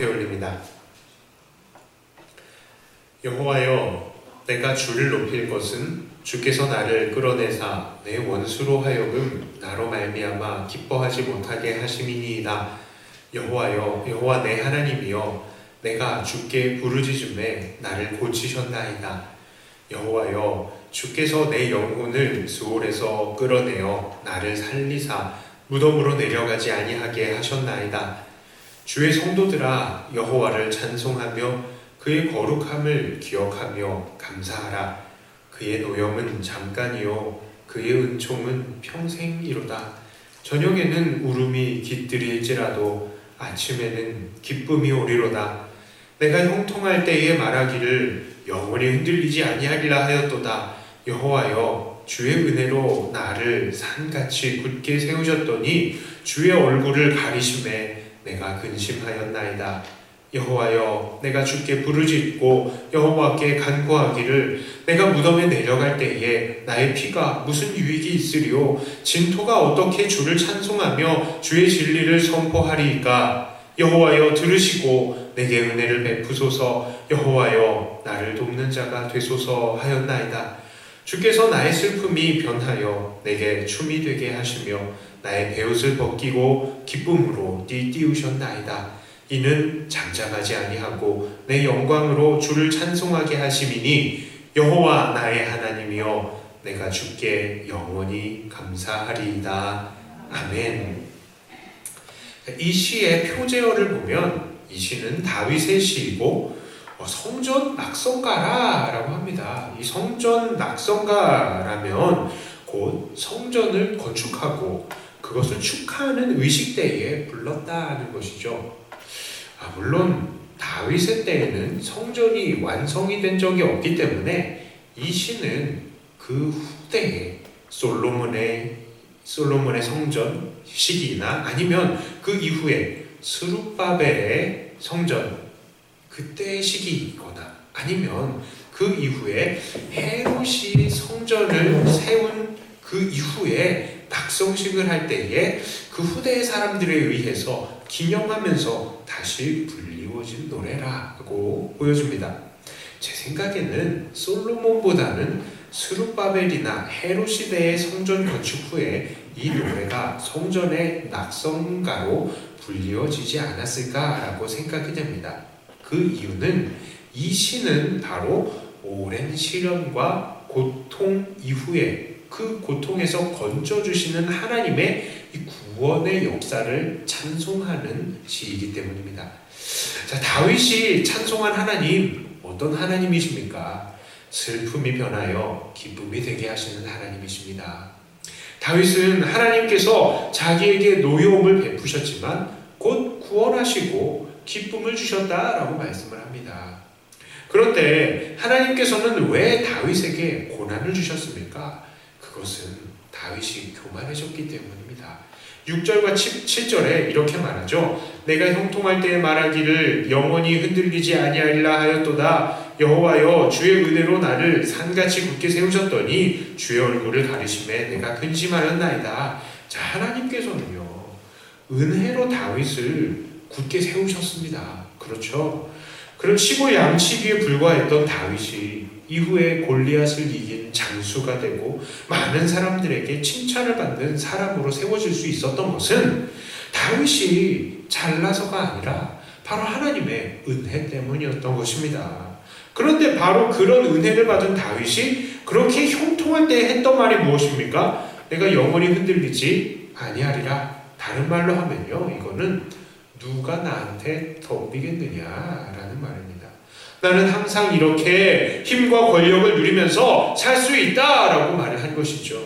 올립니다. 여호와여, 내가 주를 높일 것은 주께서 나를 끌어내사 내 원수로 하여금 나로 말미암아 기뻐하지 못하게 하심이니이다. 여호와여, 여호와 내 하나님이여, 내가 주께 부르짖음에 나를 고치셨나이다. 여호와여, 주께서 내 영혼을 수올에서 끌어내어 나를 살리사 무덤으로 내려가지 아니하게 하셨나이다. 주의 성도들아, 여호와를 찬송하며 그의 거룩함을 기억하며 감사하라. 그의 노염은 잠깐이요 그의 은총은 평생이로다. 저녁에는 울음이 깃들일지라도 아침에는 기쁨이 오리로다. 내가 형통할 때에 말하기를 영원히 흔들리지 아니하리라 하였도다. 여호와여, 주의 은혜로 나를 산같이 굳게 세우셨더니 주의 얼굴을 가리심에 내가 근심하였나이다. 여호와여, 내가 주께 부르짖고 여호와께 간구하기를 내가 무덤에 내려갈 때에 나의 피가 무슨 유익이 있으리요? 진토가 어떻게 주를 찬송하며 주의 진리를 선포하리이까? 여호와여, 들으시고 내게 은혜를 베푸소서. 여호와여, 나를 돕는 자가 되소서 하였나이다. 주께서 나의 슬픔이 변하여 내게 춤이 되게 하시며 나의 베옷을 벗기고 기쁨으로 띠띠우셨나이다. 이는 잠잠하지 아니하고 내 영광으로 주를 찬송하게 하심이니 여호와 나의 하나님이여, 내가 주께 영원히 감사하리이다. 아멘. 이 시의 표제어를 보면 이 시는 다윗의 시이고 성전 낙성가라라고 합니다. 이 성전 낙성가라면 곧 성전을 건축하고 그것을 축하하는 의식 때에 불렀다는 것이죠. 물론 다윗의 때에는 성전이 완성이 된 적이 없기 때문에 이 시는 그 후대에 솔로몬의 성전 시기나 아니면 그 이후에 스룹바벨의 성전 그때의 시기이거나 아니면 그 이후에 헤롯이 성전을 세운 그 이후에 낙성식을 할 때에 그 후대의 사람들에 의해서 기념하면서 다시 불리워진 노래라고 보여줍니다. 제 생각에는 솔로몬보다는 스룹바벨이나 헤롯 시대의 성전 건축 후에 이 노래가 성전의 낙성가로 불리워지지 않았을까라고 생각이 됩니다. 그 이유는 이 시는 바로 오랜 시련과 고통 이후에 그 고통에서 건져주시는 하나님의 이 구원의 역사를 찬송하는 시이기 때문입니다. 자, 다윗이 찬송한 하나님, 어떤 하나님이십니까? 슬픔이 변하여 기쁨이 되게 하시는 하나님이십니다. 다윗은 하나님께서 자기에게 노여움을 베푸셨지만 곧 구원하시고 기쁨을 주셨다라고 말씀을 합니다. 그런데 하나님께서는 왜 다윗에게 고난을 주셨습니까? 그것은 다윗이 교만해졌기 때문입니다. 6절과 7절에 이렇게 말하죠. 내가 형통할 때에 말하기를 영원히 흔들리지 아니하리라 하였도다. 여호와여, 주의 은혜로 나를 산같이 굳게 세우셨더니 주의 얼굴을 가리심에 내가 근심하였나이다. 자, 하나님께서는요, 은혜로 다윗을 굳게 세우셨습니다. 그렇죠? 그런 시골 양치기에 불과했던 다윗이 이후에 골리앗을 이긴 장수가 되고 많은 사람들에게 칭찬을 받는 사람으로 세워질 수 있었던 것은 다윗이 잘나서가 아니라 바로 하나님의 은혜 때문이었던 것입니다. 그런데 바로 그런 은혜를 받은 다윗이 그렇게 형통할 때 했던 말이 무엇입니까? 내가 영원히 흔들리지 아니하리라. 다른 말로 하면요, 이거는 누가 나한테 덤비겠느냐라는 말입니다. 나는 항상 이렇게 힘과 권력을 누리면서 살 수 있다라고 말을 한 것이죠.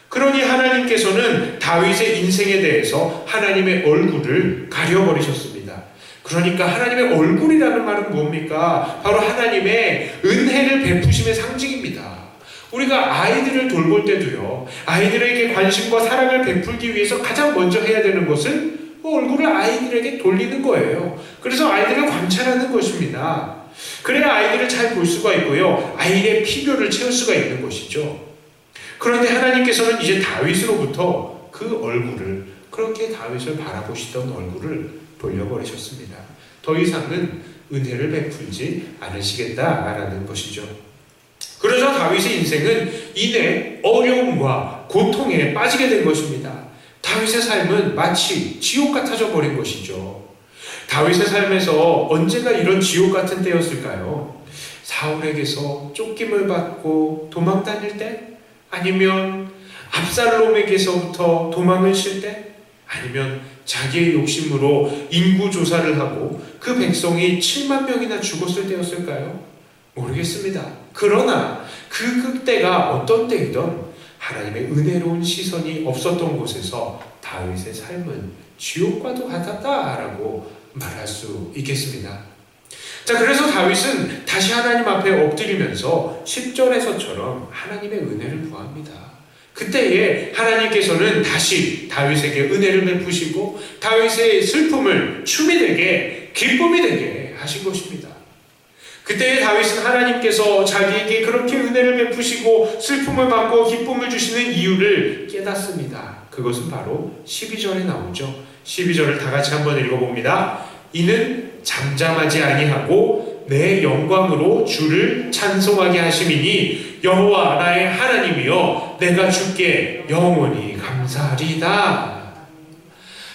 그러니 하나님께서는 다윗의 인생에 대해서 하나님의 얼굴을 가려버리셨습니다. 그러니까 하나님의 얼굴이라는 말은 뭡니까? 바로 하나님의 은혜를 베푸심의 상징입니다. 우리가 아이들을 돌볼 때도요, 아이들에게 관심과 사랑을 베풀기 위해서 가장 먼저 해야 되는 것은 얼굴을 아이들에게 돌리는 거예요. 그래서 아이들을 관찰하는 것입니다. 그래야 아이들을 잘 볼 수가 있고요, 아이의 필요를 채울 수가 있는 것이죠. 그런데 하나님께서는 이제 다윗으로부터 그 얼굴을, 그렇게 다윗을 바라보시던 얼굴을 돌려버리셨습니다. 더 이상은 은혜를 베풀지 않으시겠다라는 것이죠. 그러자 다윗의 인생은 이내 어려움과 고통에 빠지게 된 것입니다. 다윗의 삶은 마치 지옥 같아져 버린 것이죠. 다윗의 삶에서 언제가 이런 지옥 같은 때였을까요? 사울에게서 쫓김을 받고 도망 다닐 때? 아니면 압살롬에게서부터 도망을 칠 때? 아니면 자기의 욕심으로 인구 조사를 하고 그 백성이 7만 명이나 죽었을 때였을까요? 모르겠습니다. 그러나 그 그때가 어떤 때이든 하나님의 은혜로운 시선이 없었던 곳에서 다윗의 삶은 지옥과도 같았다라고 말할 수 있겠습니다. 자, 그래서 다윗은 다시 하나님 앞에 엎드리면서 10절에서처럼 하나님의 은혜를 구합니다. 그때에 하나님께서는 다시 다윗에게 은혜를 베푸시고 다윗의 슬픔을 춤이 되게 기쁨이 되게 하신 것입니다. 그때에 다윗은 하나님께서 자기에게 그렇게 은혜를 베푸시고 슬픔을 받고 기쁨을 주시는 이유를 깨닫습니다. 그것은 바로 12절에 나오죠. 12절을 다 같이 한번 읽어봅니다. 이는 잠잠하지 아니하고 내 영광으로 주를 찬송하게 하심이니 여호와 나의 하나님이여 내가 주께 영원히 감사하리이다.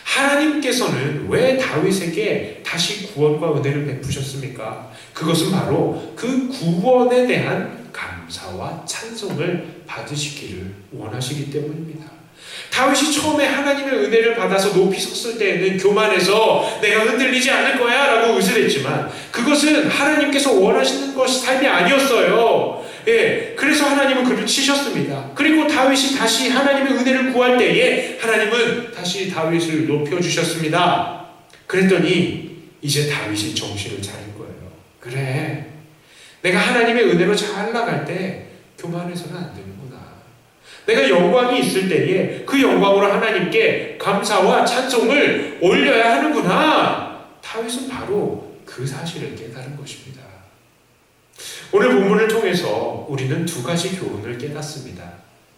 하나님께서는 왜 다윗에게 다시 구원과 은혜를 베푸셨습니까? 그것은 바로 그 구원에 대한 감사와 찬송을 받으시기를 원하시기 때문입니다. 다윗이 처음에 하나님의 은혜를 받아서 높이 섰을 때에는 교만해서 내가 흔들리지 않을 거야 라고 의술했지만 그것은 하나님께서 원하시는 것이 삶이 아니었어요. 예, 그래서 하나님은 그를 치셨습니다. 그리고 다윗이 다시 하나님의 은혜를 구할 때에 하나님은 다시 다윗을 높여주셨습니다. 그랬더니 이제 다윗이 정신을 차린 거예요. 그래, 내가 하나님의 은혜로 잘 나갈 때 교만해서는 안 되는구나. 내가 영광이 있을 때에 그 영광으로 하나님께 감사와 찬송을 올려야 하는구나. 다윗은 바로 그 사실을 깨달은 것입니다. 오늘 본문을 통해서 우리는 두 가지 교훈을 깨닫습니다.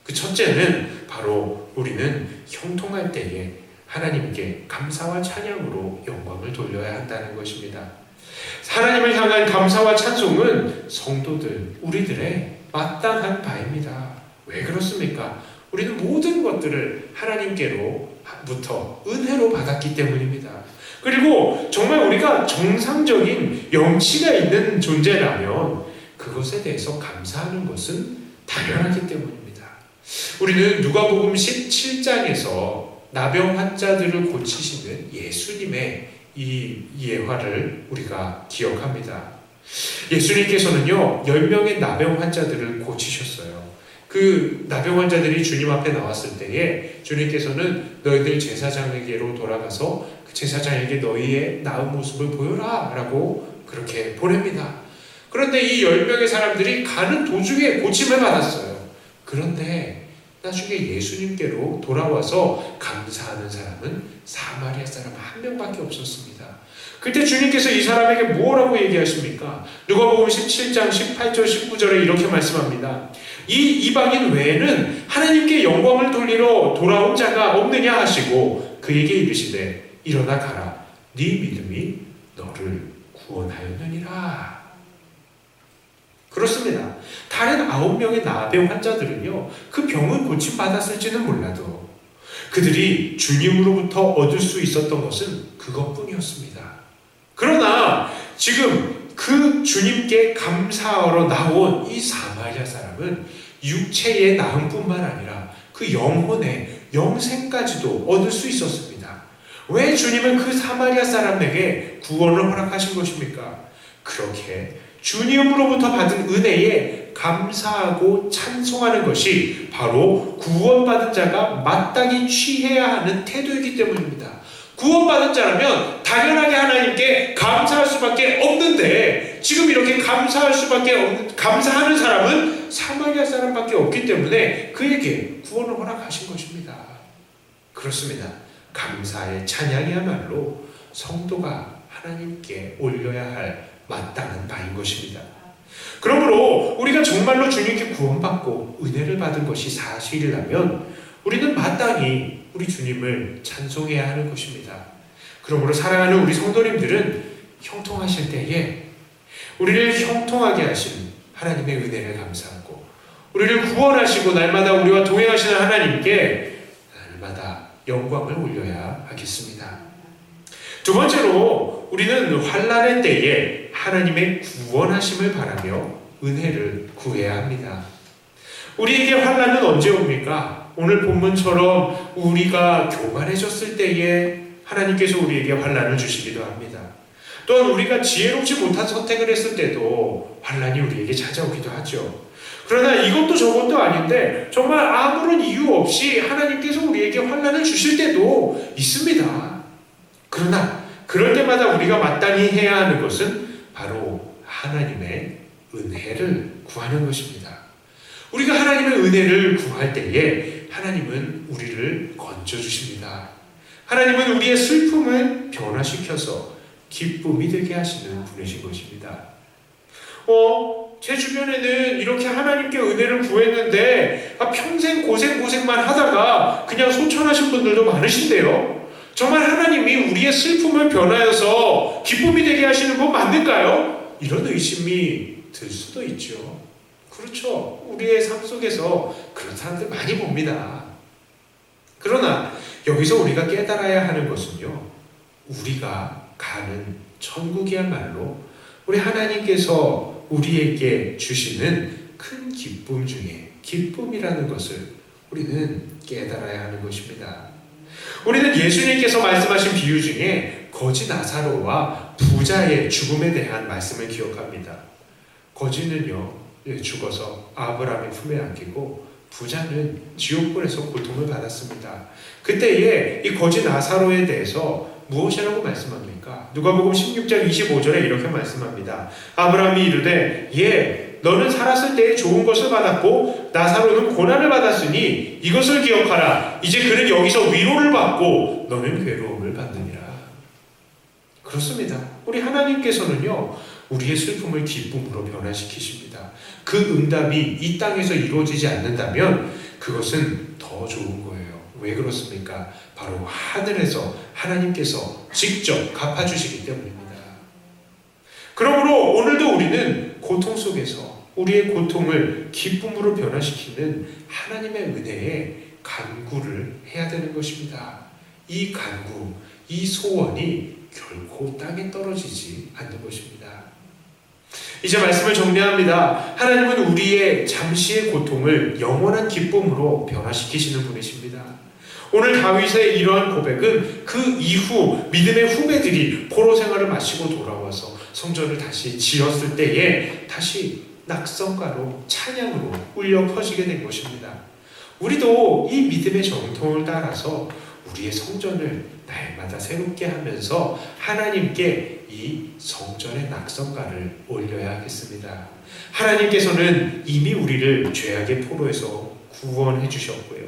그 첫째는 바로 우리는 형통할 때에 하나님께 감사와 찬양으로 영광을 돌려야 한다는 것입니다. 하나님을 향한 감사와 찬송은 성도들, 우리들의 마땅한 바입니다. 왜 그렇습니까? 우리는 모든 것들을 하나님께로부터 은혜로 받았기 때문입니다. 그리고 정말 우리가 정상적인 영치가 있는 존재라면 그것에 대해서 감사하는 것은 당연하기 때문입니다. 우리는 누가복음 17장에서 나병 환자들을 고치시는 예수님의 이 예화를 우리가 기억합니다. 예수님께서는요 10명의 나병 환자들을 고치셨어요. 그 나병 환자들이 주님 앞에 나왔을 때에 주님께서는 너희들 제사장에게로 돌아가서 그 제사장에게 너희의 나은 모습을 보여라 라고 그렇게 보냅니다. 그런데 이 10명의 사람들이 가는 도중에 고침을 받았어요. 그런데 나중에 예수님께로 돌아와서 감사하는 사람은 사마리아 사람 한 명밖에 없었습니다. 그때 주님께서 이 사람에게 뭐라고 얘기하십니까? 누가복음 17장 18절 19절에 이렇게 말씀합니다. 이 이방인 외에는 하나님께 영광을 돌리러 돌아온 자가 없느냐 하시고 그에게 이르시되 일어나 가라 네 믿음이 너를 구원하였느니라. 그렇습니다. 다른 9명의 나병 환자들은요 그 병은 고침받았을지는 몰라도 그들이 주님으로부터 얻을 수 있었던 것은 그것뿐이었습니다. 그러나 지금 그 주님께 감사하러 나온 이 사마리아 사람은 육체의 나음뿐만 아니라 그 영혼의 영생까지도 얻을 수 있었습니다. 왜 주님은 그 사마리아 사람에게 구원을 허락하신 것입니까? 그렇게 주님으로부터 받은 은혜에 감사하고 찬송하는 것이 바로 구원받은 자가 마땅히 취해야 하는 태도이기 때문입니다. 구원받은 자라면 당연하게 하나님께 감사할 수밖에 없는데 지금 이렇게 감사하는 사람은 사마리아 사람밖에 없기 때문에 그에게 구원을 허락하신 것입니다. 그렇습니다. 감사의 찬양이야말로 성도가 하나님께 올려야 할 마땅한 바인 것입니다. 그러므로 우리가 정말로 주님께 구원받고 은혜를 받은 것이 사실이라면 우리는 마땅히 우리 주님을 찬송해야 하는 것입니다. 그러므로 사랑하는 우리 성도님들은 형통하실 때에 우리를 형통하게 하신 하나님의 은혜를 감사하고 우리를 구원하시고 날마다 우리와 동행하시는 하나님께 날마다 영광을 올려야 하겠습니다. 두 번째로 우리는 환난의 때에 하나님의 구원하심을 바라며 은혜를 구해야 합니다. 우리에게 환난은 언제 옵니까? 오늘 본문처럼 우리가 교만해졌을 때에 하나님께서 우리에게 환난을 주시기도 합니다. 또한 우리가 지혜롭지 못한 선택을 했을 때도 환난이 우리에게 찾아오기도 하죠. 그러나 이것도 저것도 아닌데 정말 아무런 이유 없이 하나님께서 우리에게 환난을 주실 때도 있습니다. 그러나 그럴 때마다 우리가 마땅히 해야 하는 것은 바로 하나님의 은혜를 구하는 것입니다. 우리가 하나님의 은혜를 구할 때에 하나님은 우리를 건져주십니다. 하나님은 우리의 슬픔을 변화시켜서 기쁨이 되게 하시는 분이신 것입니다. 제 주변에는 이렇게 하나님께 은혜를 구했는데 평생 고생만 하다가 그냥 소천하신 분들도 많으신데요. 정말 하나님이 우리의 슬픔을 변화해서 기쁨이 되게 하시는 건 맞는가요? 이런 의심이 들 수도 있죠. 그렇죠. 우리의 삶 속에서 그런 사람들 많이 봅니다. 그러나 여기서 우리가 깨달아야 하는 것은요, 우리가 가는 천국이야말로 우리 하나님께서 우리에게 주시는 큰 기쁨 중에 기쁨이라는 것을 우리는 깨달아야 하는 것입니다. 우리는 예수님께서 말씀하신 비유 중에 거지 나사로와 부자의 죽음에 대한 말씀을 기억합니다. 거지는요, 죽어서 아브라함의 품에 안기고 부자는 지옥불에서 고통을 받았습니다. 그때에 이 거지 나사로에 대해서 무엇이라고 말씀합니까? 누가복음 16장 25절에 이렇게 말씀합니다. 아브라함이 이르되 너는 살았을 때에 좋은 것을 받았고 나사로는 고난을 받았으니 이것을 기억하라. 이제 그는 여기서 위로를 받고 너는 괴로움을 받느니라. 그렇습니다. 우리 하나님께서는요, 우리의 슬픔을 기쁨으로 변화시키십니다. 그 응답이 이 땅에서 이루어지지 않는다면 그것은 더 좋은 거예요. 왜 그렇습니까? 바로 하늘에서 하나님께서 직접 갚아주시기 때문입니다. 그러므로 오늘도 우리는 고통 속에서 우리의 고통을 기쁨으로 변화시키는 하나님의 은혜에 간구를 해야 되는 것입니다. 이 간구, 이 소원이 결코 땅에 떨어지지 않는 것입니다. 이제 말씀을 정리합니다. 하나님은 우리의 잠시의 고통을 영원한 기쁨으로 변화시키시는 분이십니다. 오늘 다윗의 이러한 고백은 그 이후 믿음의 후배들이 포로 생활을 마치고 돌아와서 성전을 다시 지었을 때에 다시 낙성가로 찬양으로 울려 퍼지게 된 것입니다. 우리도 이 믿음의 정통을 따라서 우리의 성전을 날마다 새롭게 하면서 하나님께 이 성전의 낙성가를 올려야 하겠습니다. 하나님께서는 이미 우리를 죄악의 포로에서 구원해 주셨고요,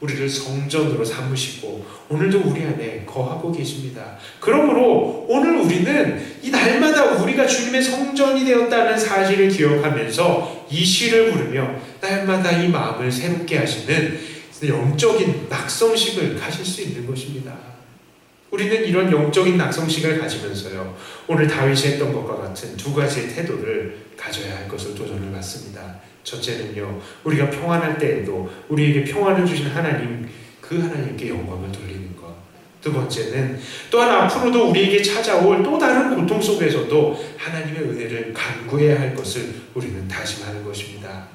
우리를 성전으로 삼으시고 오늘도 우리 안에 거하고 계십니다. 그러므로 오늘 우리는 이 날마다 우리가 주님의 성전이 되었다는 사실을 기억하면서 이 시를 부르며 날마다 이 마음을 새롭게 하시는 영적인 낙성식을 가질 수 있는 것입니다. 우리는 이런 영적인 낙성식을 가지면서요, 오늘 다윗이 했던 것과 같은 두 가지의 태도를 가져야 할 것을 도전을 받습니다. 첫째는요, 우리가 평안할 때에도 우리에게 평안을 주신 하나님, 그 하나님께 영광을 돌리는 것. 두 번째는 또한 앞으로도 우리에게 찾아올 또 다른 고통 속에서도 하나님의 은혜를 간구해야 할 것을 우리는 다짐하는 것입니다.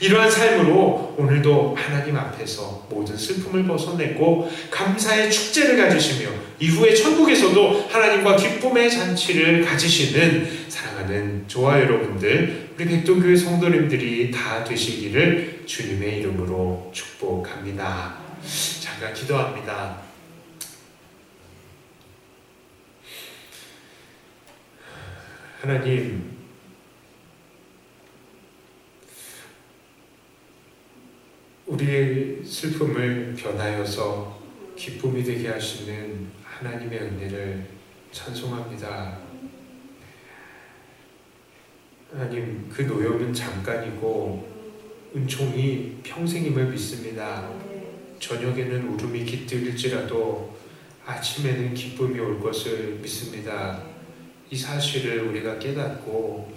이러한 삶으로 오늘도 하나님 앞에서 모든 슬픔을 벗어내고 감사의 축제를 가지시며 이후에 천국에서도 하나님과 기쁨의 잔치를 가지시는 사랑하는 저와 여러분들, 우리 백동교회 성도님들이 다 되시기를 주님의 이름으로 축복합니다. 잠깐 기도합니다. 하나님, 우리의 슬픔을 변하여서 기쁨이 되게 하시는 하나님의 은혜를 찬송합니다. 하나님, 그 노염은 잠깐이고 은총이 평생임을 믿습니다. 저녁에는 울음이 깃들일지라도 아침에는 기쁨이 올 것을 믿습니다. 이 사실을 우리가 깨닫고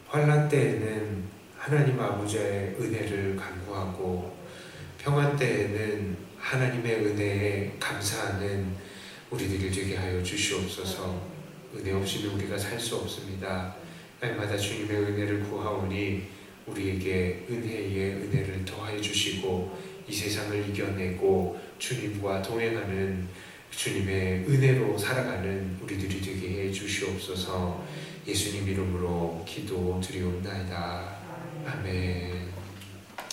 환난 때에는 하나님 아버지의 은혜를 간구하고 평안 때에는 하나님의 은혜에 감사하는 우리들이 되게 하여 주시옵소서. 은혜 없이는 우리가 살 수 없습니다. 날마다 주님의 은혜를 구하오니 우리에게 은혜의 은혜를 더하여 주시고 이 세상을 이겨내고 주님과 동행하는 주님의 은혜로 살아가는 우리들이 되게 해 주시옵소서. 예수님 이름으로 기도드리옵나이다. 아멘.